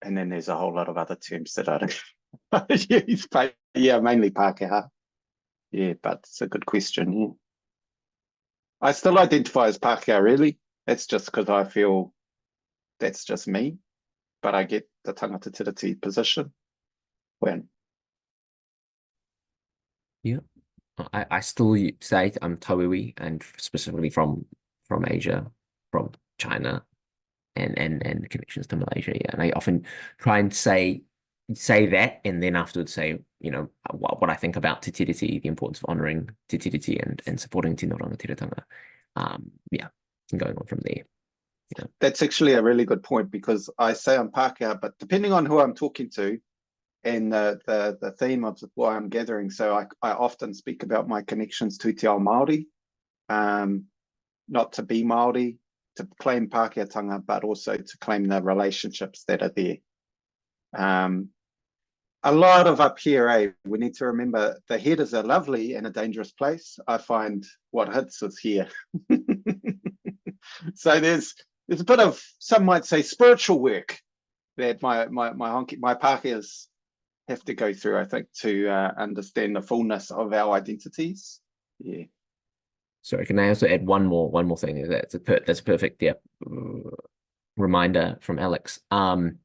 and then there's a whole lot of other terms that I don't use, but yeah, mainly Pākehā. Yeah, but it's a good question. Yeah, I still identify as Pākehā, really. It's just because I feel that's just me, but I get the Tangata Tiriti position when. Yeah, I still say I'm tauiwi, and specifically from Asia, from China, and connections to Malaysia. Yeah, and I often try and say that, and then afterwards say, you know, what I think about Te Tiriti, the importance of honouring Te Tiriti and supporting Te Rangatiratanga. Yeah, and going on from there. Yeah. That's actually a really good point, because I say I'm Pākehā, but depending on who I'm talking to and the theme of why I'm gathering, so I often speak about my connections to Te Ao Māori, not to be Māori, to claim Pākehatanga, but also to claim the relationships that are there. A lot of up here, we need to remember the head is a lovely and a dangerous place. I find what hits is here. So there's a bit of, some might say, spiritual work that my Pākehās have to go through, I think, to understand the fullness of our identities. Yeah. Sorry, can I also add one more thing? That's a perfect reminder from Alex. And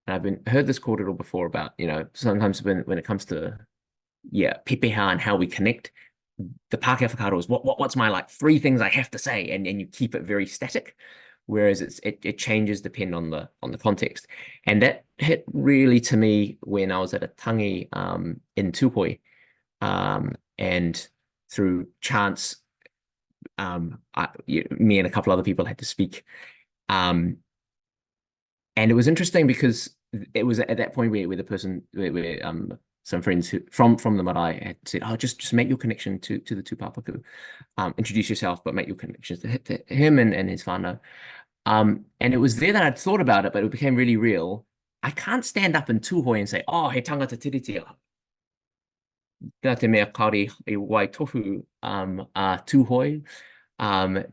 I've heard this kōrero before about, you know, sometimes when it comes to pepeha and how we connect, the Pākehā whakaro is what's my like 3 things I have to say, and you keep it very static, whereas it changes depending on the context. And that hit really to me when I was at a tangi in Tūhoe, and through chance, me and a couple other people had to speak. And it was interesting because it was at that point where the person, where some friends who, from the marae had said, oh, just make your connection to the tūpapaku. Introduce yourself, but make your connections to him and his whānau. And it was there that I'd thought about it, but it became really real. I can't stand up in Tūhoe and say, oh, he Tangata Tiriti. Ngā te mea kāre e Waitohu Tūhoe.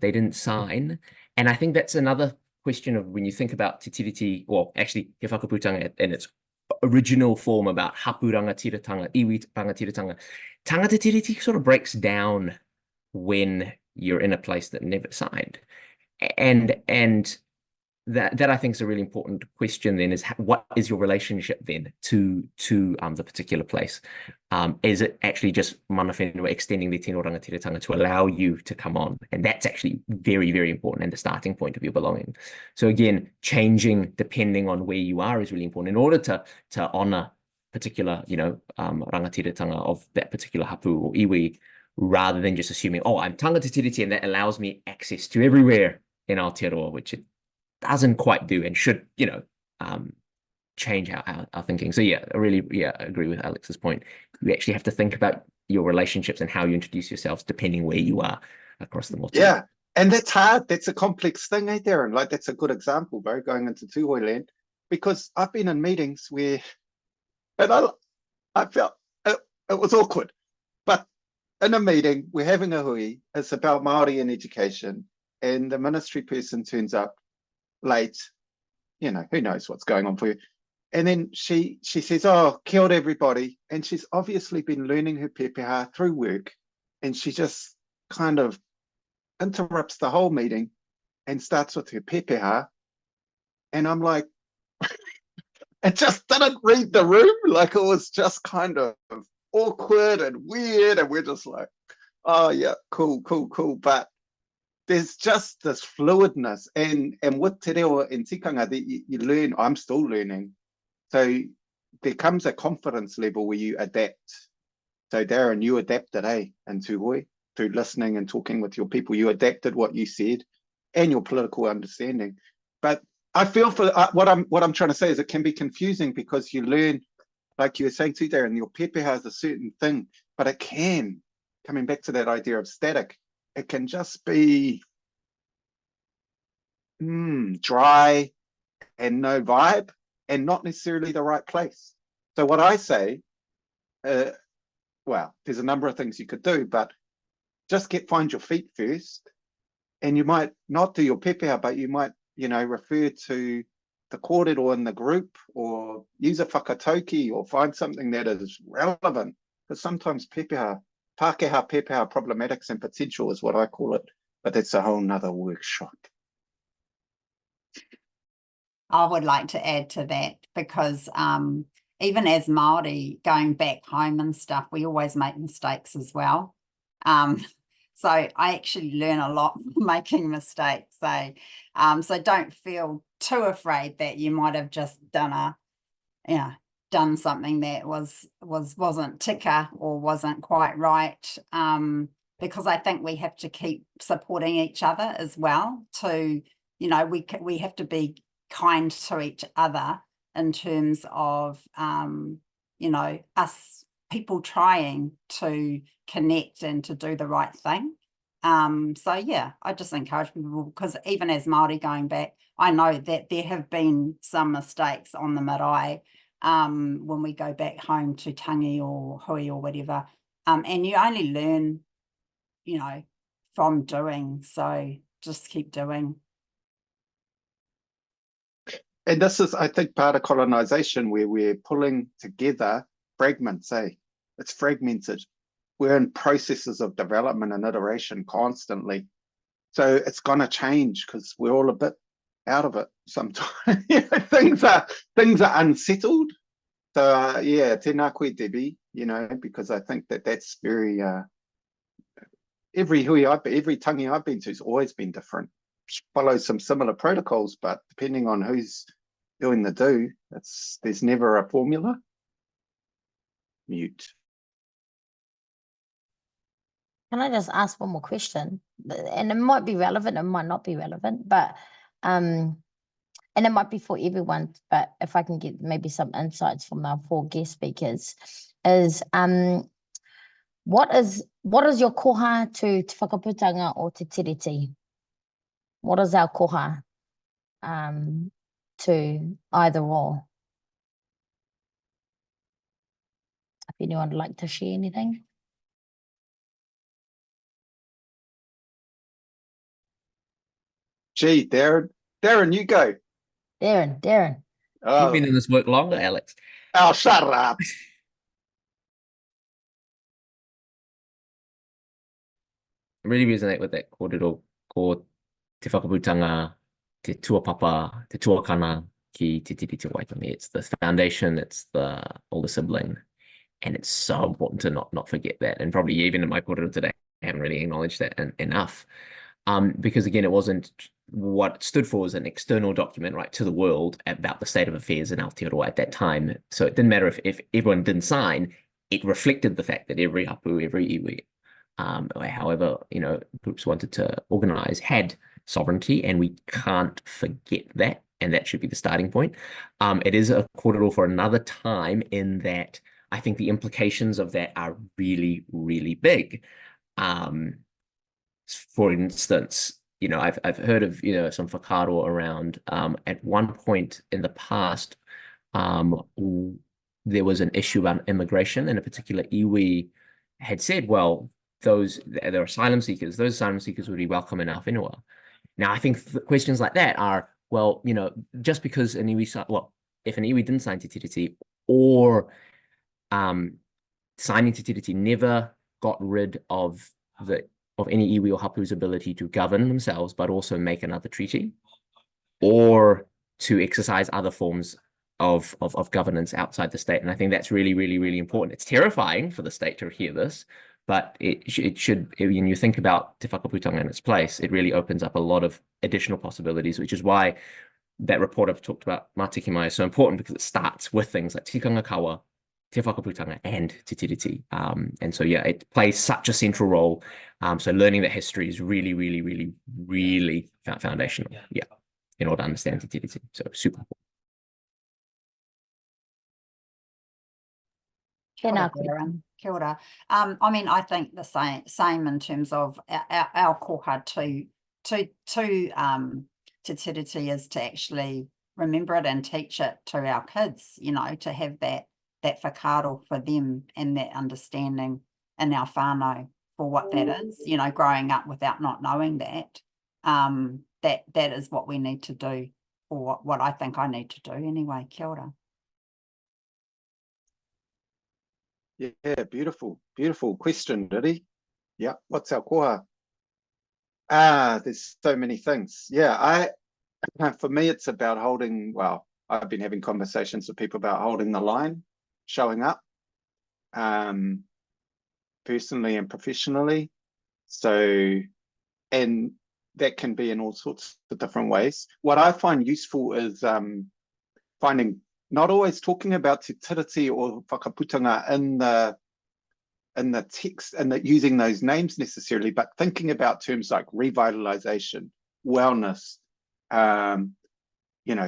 They didn't sign. And I think that's another question of when you think about Te Tiriti, well, actually, he whakaputanga in its original form about hapu rangatiratanga, iwi rangatiratanga. Tangata Tiriti sort of breaks down when you're in a place that never signed. And that I think is a really important question then, is what is your relationship then to the particular place? Is it actually just mana whenua extending the tino rangatiratanga to allow you to come on? And that's actually very, very important and the starting point of your belonging. So again, changing depending on where you are is really important in order to honor particular, rangatiratanga of that particular hapu or iwi, rather than just assuming, oh, I'm Tangata Tiriti and that allows me access to everywhere in Aotearoa, which it doesn't quite do and should, change our thinking. So yeah, I really, agree with Alex's point. You actually have to think about your relationships and how you introduce yourselves depending where you are across the motu. Yeah, and that's hard. That's a complex thing, eh, Darryn? Like, that's a good example, bro, going into Tūhoe land, because I've been in meetings where, and I felt it was awkward, but in a meeting, we're having a hui, it's about Māori and education, and the ministry person turns up late, who knows what's going on for you. And then she says, oh, kia ora everybody. And she's obviously been learning her pepeha through work. And she just kind of interrupts the whole meeting and starts with her pepeha. And I'm like, it just didn't read the room. Like, it was just kind of awkward and weird. And we're just like, oh yeah, cool. But there's just this fluidness. And with te reo and tikanga that you learn, I'm still learning. So there comes a confidence level where you adapt. So Darryn, you adapted, in Tūhoe, through listening and talking with your people. You adapted what you said and your political understanding. But I feel for what I'm trying to say is it can be confusing because you learn, like you were saying too, Darryn, your pepeha has a certain thing, but it can, coming back to that idea of static, it can just be dry and no vibe and not necessarily the right place. So what I say, well, there's a number of things you could do, but just find your feet first, and you might not do your pepeha, but you might, refer to the kōrero in the group, or use a whakatauki, or find something that is relevant, because sometimes Pākehā problematics and potential is what I call it, but that's a whole nother workshop. I would like to add to that, because even as Māori, going back home and stuff, we always make mistakes as well. So I actually learn a lot from making mistakes. So don't feel too afraid that you might have just done something that wasn't tika or wasn't quite right. Because I think we have to keep supporting each other as well. To we have to be kind to each other in terms of us people trying to connect and to do the right thing. So yeah, I just encourage people, because even as Māori going back, I know that there have been some mistakes on the marae when we go back home to tangi or hui or whatever, and you only learn from doing, so just keep doing. And this is, I think, part of colonization, where we're pulling together fragments, It's fragmented. We're in processes of development and iteration constantly. So it's going to change because we're all a bit out of it sometimes. Things are unsettled. So yeah, tēnā koe, Debbie, because I think that's very, every tangi I've been to has always been different. Follow some similar protocols, but depending on who's doing the do, there's never a formula. Mute. Can I just ask one more question? And it might be relevant, it might not be relevant, but and it might be for everyone, but if I can get maybe some insights from our 4 guest speakers, is what is your koha to Te Whakaputanga or Te Tiriti? What is our koha to either or? If anyone would like to share anything. Gee, Darryn, you go. Darryn. You've Oh, been in this work longer, Alex. oh, shut up. I really resonate with that kōrero ko te whakaputanga, te tuapapa, te tuakana ki te tiriti Waitangi. It's the foundation, it's the older sibling, and it's so important to not forget that. And probably even in my kōrero today, I haven't really acknowledged that enough. Because again, it wasn't what it stood for was an external document, right, to the world about the state of affairs in Aotearoa at that time. So it didn't matter if everyone didn't sign, it reflected the fact that every hapu, every iwi, or however, groups wanted to organize had sovereignty, and we can't forget that, and that should be the starting point. It is a kōrero for another time in that I think the implications of that are really, really big. For instance, I've heard of, some whakaaro around, at one point in the past, there was an issue about immigration, and a particular iwi had said, well, there are asylum seekers, those asylum seekers would be welcome in our whenua. Now, I think questions like that are, well, just because an iwi, if an iwi didn't sign Te Tiriti, or signing Te Tiriti never got rid of any iwi or hapu's ability to govern themselves, but also make another treaty, or to exercise other forms of governance outside the state. And I think that's really, really, really important. It's terrifying for the state to hear this, but it should, when you think about Te Whakaputanga in its place, it really opens up a lot of additional possibilities, which is why that report I've talked about, Mātiki Mai, is so important, because it starts with things like tikanga kawa, Te Whakaputanga, and Te Tiriti. And so, yeah, it plays such a central role. So learning that history is really, really, really, really foundational, in order to understand Te Tiriti. So super important. Kia ora, Darryn. Kia ora. I mean, I think the same in terms of our koha to Te Tiriti is to actually remember it and teach it to our kids, to have that whakaaro for them, and that understanding in our whānau for what that is, growing up without not knowing that, that is what we need to do, or what I think I need to do anyway. Kia ora. Yeah, beautiful question, Diddy. Yeah, what's our koha? There's so many things. Yeah, for me, it's about holding, well, I've been having conversations with people about holding the line, showing up, personally and professionally. So, and that can be in all sorts of different ways. What I find useful is finding, not always talking about Te Tiriti or whakaputanga in the text, and using those names necessarily, but thinking about terms like revitalization, wellness,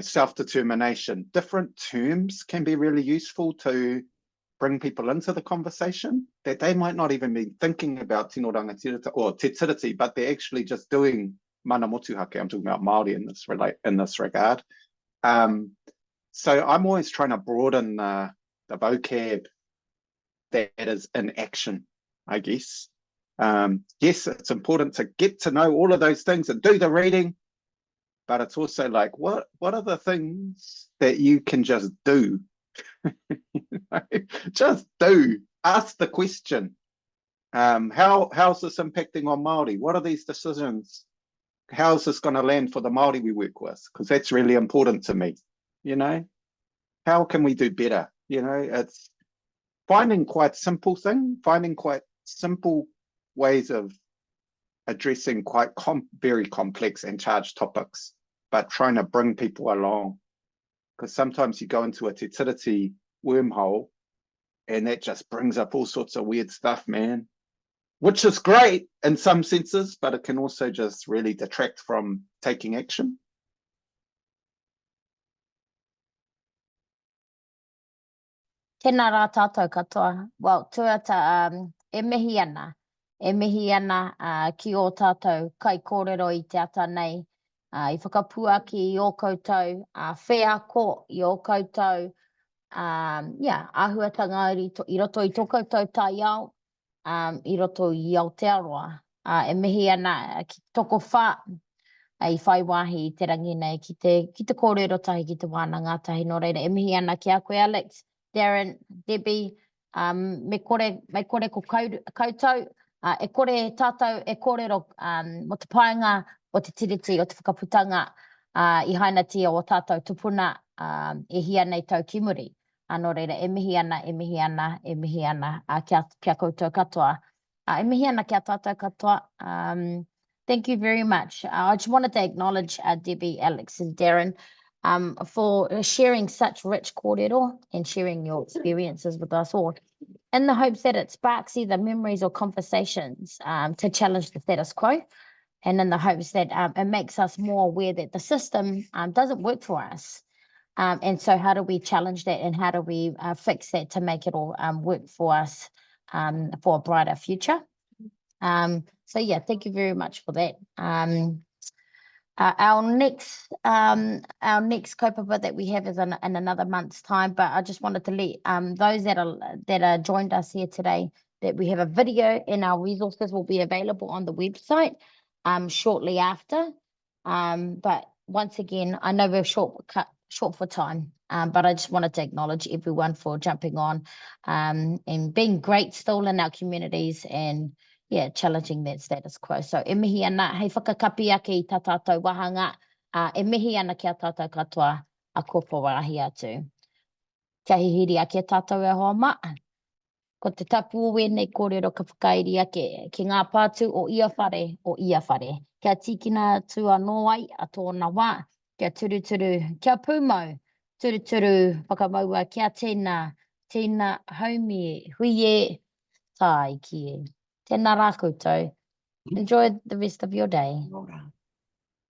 self-determination. Different terms can be really useful to bring people into the conversation that they might not even be thinking about tino rangatira or Te Tiriti, but they're actually just doing mana motuhake. I'm talking about Māori in this regard. So I'm always trying to broaden the vocab that is in action, I guess. Yes, it's important to get to know all of those things and do the reading, but it's also like, what are the things that you can just do? Just do. Ask the question. How's this impacting on Māori? What are these decisions? How's this going to land for the Māori we work with? Because that's really important to me. How can we do better? It's finding quite simple ways of addressing quite very complex and charged topics, but trying to bring people along. Because sometimes you go into a Te Tiriti wormhole, and that just brings up all sorts of weird stuff, man. which is great in some senses, but it can also just really detract from taking action. Tēnā rā tātou katoa. Well, tuata, e mihi ana. E mihi ana ki o tātou Kaikōrero i te ata nei. I whakapuaki i o koutou, wheako i o koutou, āhuatanga i roto i tō koutou tai ao, i roto i Aotearoa. E mihi ana ki toko whā, i whai wāhi i te rangi nei ki te kōrero tahi ki te wānanga tahi nō reira. E mihi ana ki a koe Alex, Darryn, Debbie, me kore ko koutou, e kore tātou e kōrero mo te paenga o te tiriti o te whakaputanga i hainatia o tātou tupuna e hia nei tau ki muri. Anō reira, e mihi ana, e mihi ana, e mihi ana kia koutou katoa. E mihi ana kia tātou katoa. Thank you very much. I just wanted to acknowledge Debbie, Alex and Darryn for sharing such rich kōrero and sharing your experiences with us all, in the hopes that it sparks either memories or conversations to challenge the status quo, and in the hopes that it makes us more aware that the system doesn't work for us. And so how do we challenge that, and how do we fix that to make it all work for us for a brighter future? So yeah, thank you very much for that. Our next kaupapa that we have is in another month's time, but I just wanted to let those that are joined us here today that we have a video, and our resources will be available on the website shortly after. But once again, I know we're short for time, but I just wanted to acknowledge everyone for jumping on and being great still in our communities, and challenging that status quo. So e mihi ana, hei whakakapi ake i tā tātou wahanga, e mihi ana kia tātou katoa a kopo warahi atu. Kia hihiri ake tātou e hoa maa. Ko te tapu oe nei kōrero ka whakairi ake ki ngā pātu o ia whare. Kia tikina atu anō ai a tōna wā, kia turuturu, kia pūmau, turuturu whakamaua, kia tēnā haumie, huie, tai kie. Tēnā rā koutou. Enjoy the rest of your day.